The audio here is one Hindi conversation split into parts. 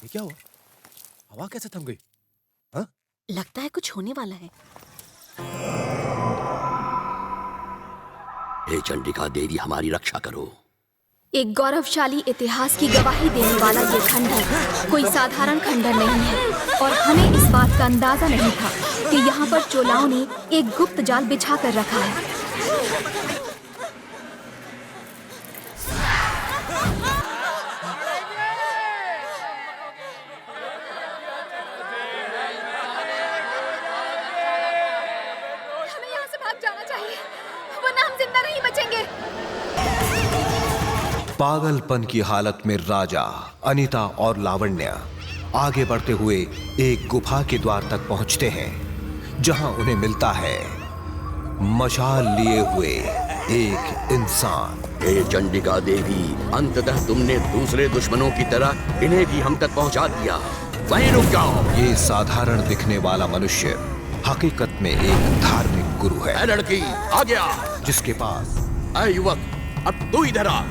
ये क्या हुआ? हवा कैसे थम गई? हाँ? लगता है कुछ होने वाला है। हे चंडिका देवी, हमारी रक्षा करो। एक गौरवशाली इतिहास की गवाही देने वाला ये खंडहर कोई साधारण खंडहर नहीं है और हमें इस बात का अंदाजा नहीं था कि यहाँ पर चोलाओं ने एक गुप्त जाल बिछा कर रखा है। हमें यहाँ से भाग जाना चाहिए, वरना हम जिंदा नहीं बचेंगे। पागलपन की हालत में राजा, अनीता और लावण्य आगे बढ़ते हुए एक गुफा के द्वार तक पहुंचते हैं, जहां उन्हें मिलता है मशाल लिए हुए एक इंसान। हे चंडिका देवी, अंततः तुमने दूसरे दुश्मनों की तरह इन्हें भी हम तक पहुंचा दिया। वहीं रुक जाओ। ये साधारण दिखने वाला मनुष्य हकीकत में एक धार्मिक गुरु है। ऐ लड़की, आ गया। जिसके पास ऐ युवक, अब तू इधर आ।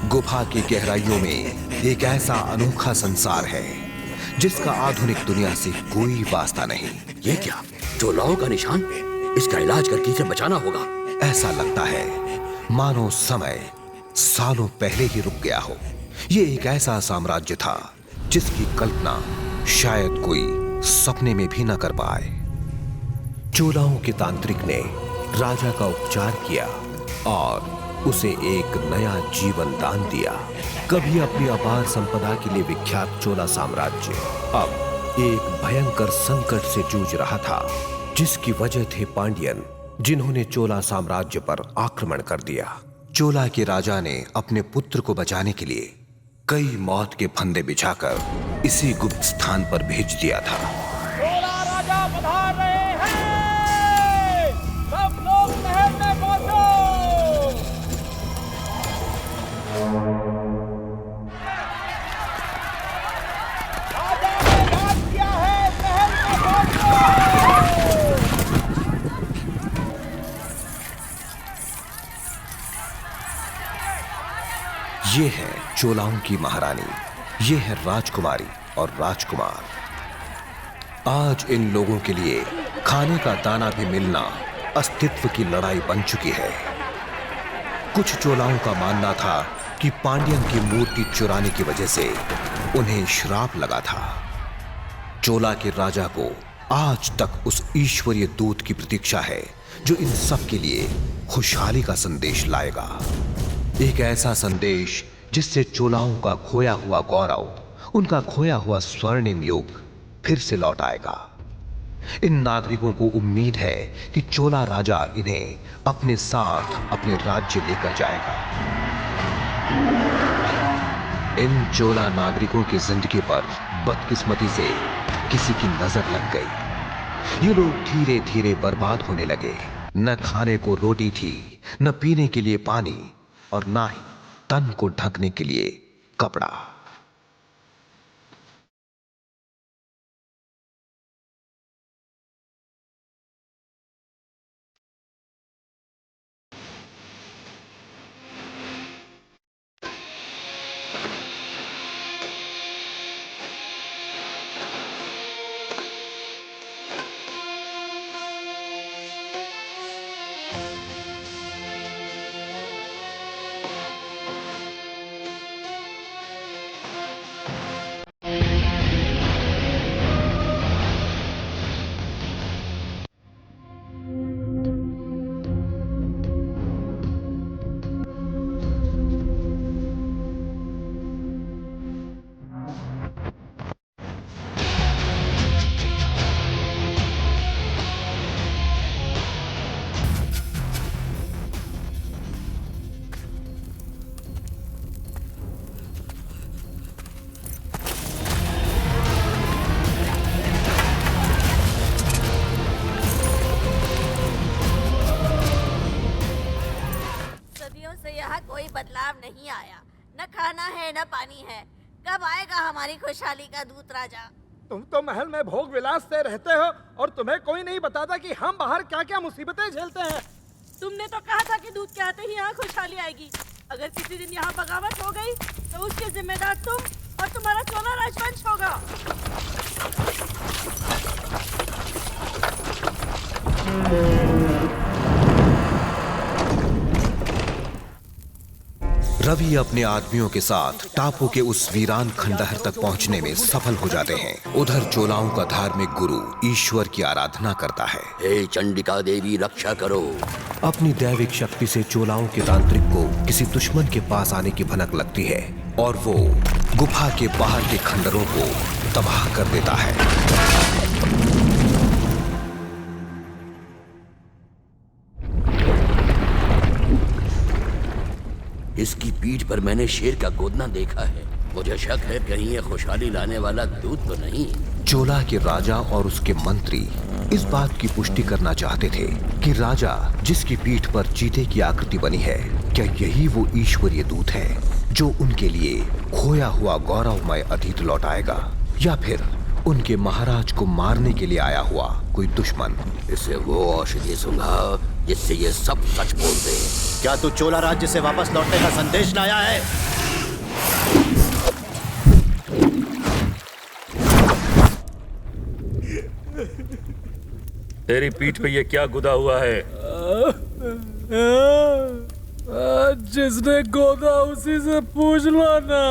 गुफा की गहराइयों में एक ऐसा अनोखा संसार है जिसका आधुनिक दुनिया से कोई वास्ता नहीं। ये क्या? चोलाओं का निशान? इसका इलाज करके इसे बचाना होगा। ऐसा लगता है मानो समय सालों पहले ही रुक गया हो। ये एक ऐसा साम्राज्य था जिसकी कल्पना शायद कोई सपने में भी न कर पाए। चोलाओं के तांत्रिक ने राजा का उपचार किया और उसे एक नया जीवन दान दिया। कभी अपनी अपार संपदा के लिए विख्यात चोला साम्राज्य अब एक भयंकर संकट से जूझ रहा था, जिसकी वजह थे पांड्यन, जिन्होंने चोला साम्राज्य पर आक्रमण कर दिया। चोला के राजा ने अपने पुत्र को बचाने के लिए कई मौत के फंदे बिछाकर इसी गुप्त स्थान पर भेज दिया था। चोला राजा पधार रहे हैं, सब लोग महल में पहुंचो। राजा ने राज किया है, महल में पहुंचो। ये है चोलाओं की महारानी, ये है राजकुमारी और राजकुमार। आज इन लोगों के लिए खाने का दाना भी मिलना अस्तित्व की लड़ाई बन चुकी है। कुछ चोलाओं का मानना था कि पांड्यन की मूर्ति चुराने की वजह से उन्हें श्राप लगा था। चोला के राजा को आज तक उस ईश्वरीय दूत की प्रतीक्षा है जो इन सब के लिए खुशहाली का संदेश लाएगा। एक ऐसा संदेश जिससे चोलाओं का खोया हुआ गौरव, उनका खोया हुआ स्वर्णिम युग फिर से लौट आएगा। इन नागरिकों को उम्मीद है कि चोला राजा इन्हें अपने साथ अपने राज्य लेकर जाएगा। इन चोला नागरिकों की जिंदगी पर बदकिस्मती से किसी की नजर लग गई। ये लोग धीरे धीरे बर्बाद होने लगे। न खाने को रोटी थी, न पीने के लिए पानी, और ना ही तन को ढकने के लिए कपड़ा। कोई बदलाव नहीं आया। न खाना है न पानी है। कब आएगा हमारी खुशहाली का दूत राजा? तुम तो महल में भोग विलास से रहते हो और तुम्हें कोई नहीं बताता कि हम बाहर क्या क्या मुसीबतें झेलते हैं। तुमने तो कहा था कि दूध के आते ही यहाँ खुशहाली आएगी। अगर किसी दिन यहाँ बगावत हो गई तो उसके जिम्मेदार तुम और तुम्हारा चोला राजवंश होगा। रवि अपने आदमियों के साथ टापू के उस वीरान खंडहर तक पहुंचने में सफल हो जाते हैं। उधर चोलाओं का धार्मिक गुरु ईश्वर की आराधना करता है। हे चंडिका देवी, रक्षा करो। अपनी दैविक शक्ति से चोलाओं के तांत्रिक को किसी दुश्मन के पास आने की भनक लगती है और वो गुफा के बाहर के खंडरों को तबाह कर देता है। इसकी पीठ पर मैंने शेर का गोदना देखा है। मुझे शक है कहीं ये खुशहाली लाने वाला दूत तो नहीं। चोला के राजा और उसके मंत्री इस बात की पुष्टि करना चाहते थे कि राजा जिसकी पीठ पर चीते की आकृति बनी है, क्या यही वो ईश्वरीय दूत है जो उनके लिए खोया हुआ गौरवमय अतीत लौटाएगा, या फिर उनके महाराज को मारने के लिए आया हुआ कोई दुश्मन। इसे वो औषधि सुंघा जिससे ये सब सच बोल दे। क्या तू चोला राज्य से वापस लौटने का संदेश लाया है? तेरी पीठ पे ये क्या गुदा हुआ है? जिसने गोदा उसी से पूछ लो ना।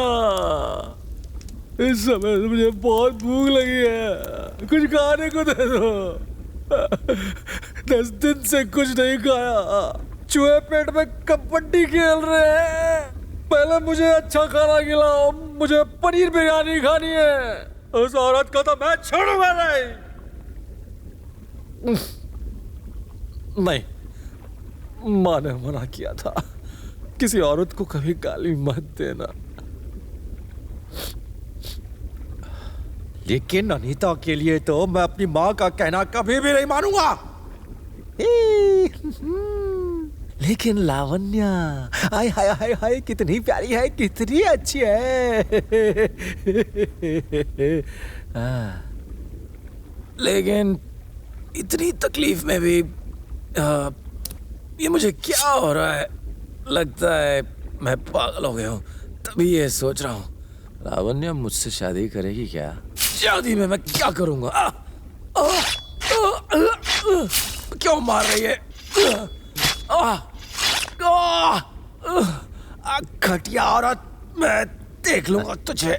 इस समय मुझे बहुत भूख लगी है, कुछ खाने को दे दो। 10 दिन से कुछ नहीं खाया। चूहे पेट में कबड्डी खेल रहे हैं। पहले मुझे अच्छा खाना खिलाओ, मुझे पनीर बिरयानी खानी है। उस औरत को तो मैं छोड़ूंगा नहीं। नहीं, माँ ने मना किया था, किसी औरत को कभी गाली मत देना। लेकिन अनीता के लिए तो मैं अपनी माँ का कहना कभी भी नहीं मानूंगा। लेकिन लावण्या, हाय हाय हाय हाय, कितनी प्यारी है, कितनी अच्छी है। लेकिन इतनी तकलीफ में भी ये मुझे क्या हो रहा है? लगता है मैं पागल हो गया हूँ। तभी ये सोच रहा हूँ, लावण्या मुझसे शादी करेगी क्या? शादी में मैं क्या करूंगा? क्यों मार रही है? घटिया औरत, मैं देख लूंगा तुझे।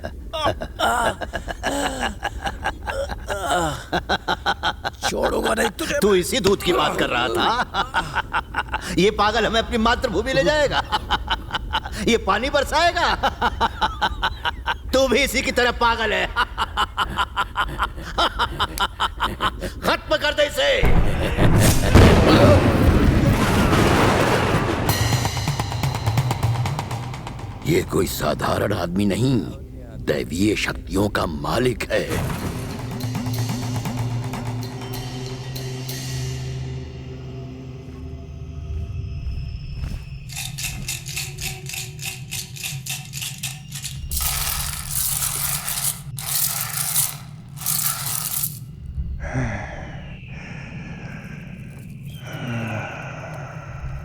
छोड़ूंगा नहीं तुझे। तू इसी दूध की बात कर रहा था? ये पागल हमें अपनी मातृभूमि ले जाएगा, ये पानी बरसाएगा। तू भी इसी की तरह पागल है। खत्म कर दे इसे। ये कोई साधारण आदमी नहीं, दैवीय शक्तियों का मालिक है।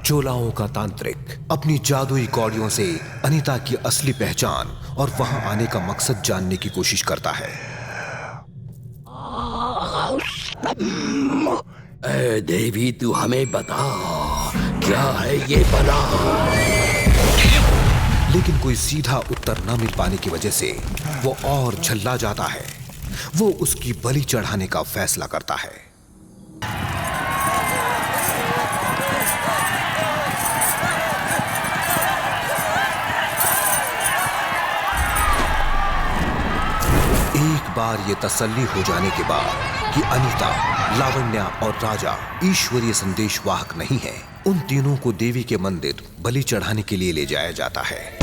चोलाओं का तांत्रिक अपनी जादुई कौड़ियों से अनीता की असली पहचान और वहां आने का मकसद जानने की कोशिश करता है। ऐ देवी, तू हमें बता, क्या है ये बला? लेकिन कोई सीधा उत्तर न मिल पाने की वजह से वो और झल्ला जाता है। वो उसकी बलि चढ़ाने का फैसला करता है। एक बार ये तसल्ली हो जाने के बाद कि अनीता, लावण्या और राजा ईश्वरीय संदेशवाहक नहीं है, उन तीनों को देवी के मंदिर बलि चढ़ाने के लिए ले जाया जाता है।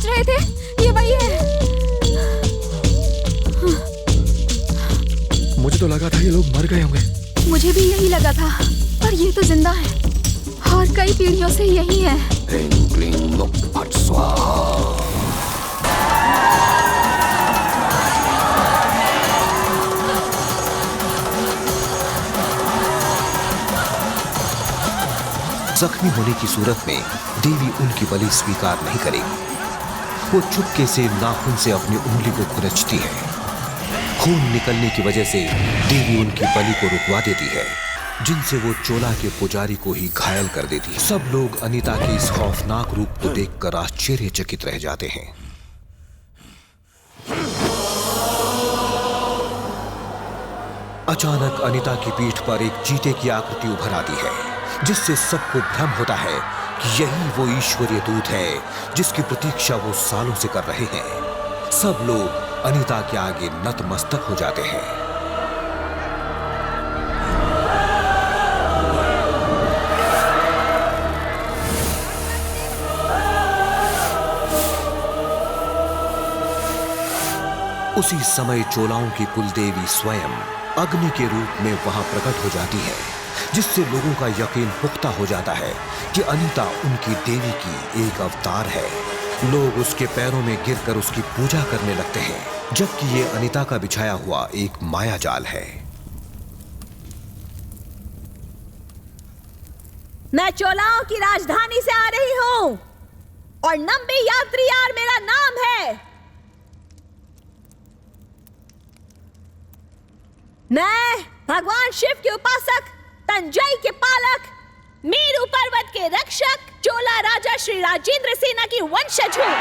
नाच रहे थे, ये वही है। मुझे तो लगा था ये लोग मर गए होंगे। मुझे भी यही लगा था, पर ये तो जिंदा है और कई पीढ़ियों से यही है। ह्रीं क्लीं मुक फट स्वाहा। जख्मी होने की सूरत में देवी उनकी बलि स्वीकार नहीं करेगी। वो चुपके से नाखून से अपनी उंगली को खुरचती है। खून निकलने की वजह से देवी उनकी बलि को रुकवा देती है, जिनसे वो चोला के पुजारी को ही घायल कर देती है। सब लोग अनीता के इस खौफनाक रूप को देखकर आश्चर्यचकित रह जाते हैं। अचानक अनीता की पीठ पर एक चीते की आकृति उभर आती है, जिससे सबको भ्रम होता है कि यही वो ईश्वरीय दूत है जिसकी प्रतीक्षा वो सालों से कर रहे हैं। सब लोग अनीता के आगे नतमस्तक हो जाते हैं। उसी समय चोलाओं की कुलदेवी स्वयं अग्नि के रूप में वहां प्रकट हो जाती है, जिससे लोगों का यकीन पुख्ता हो जाता है कि अनीता उनकी देवी की एक अवतार है। लोग उसके पैरों में गिरकर उसकी पूजा करने लगते हैं, जबकि ये अनीता का बिछाया हुआ एक माया जाल है। मैं चोलाओं की राजधानी से आ रही हूँ और नंबी यात्री यार मेरा नाम है। मैं भगवान शिव के उपासक, तंजई के पालक, मेरू पर्वत के रक्षक, चोला राजा श्री राजेंद्र सेना की वंशज हूँ।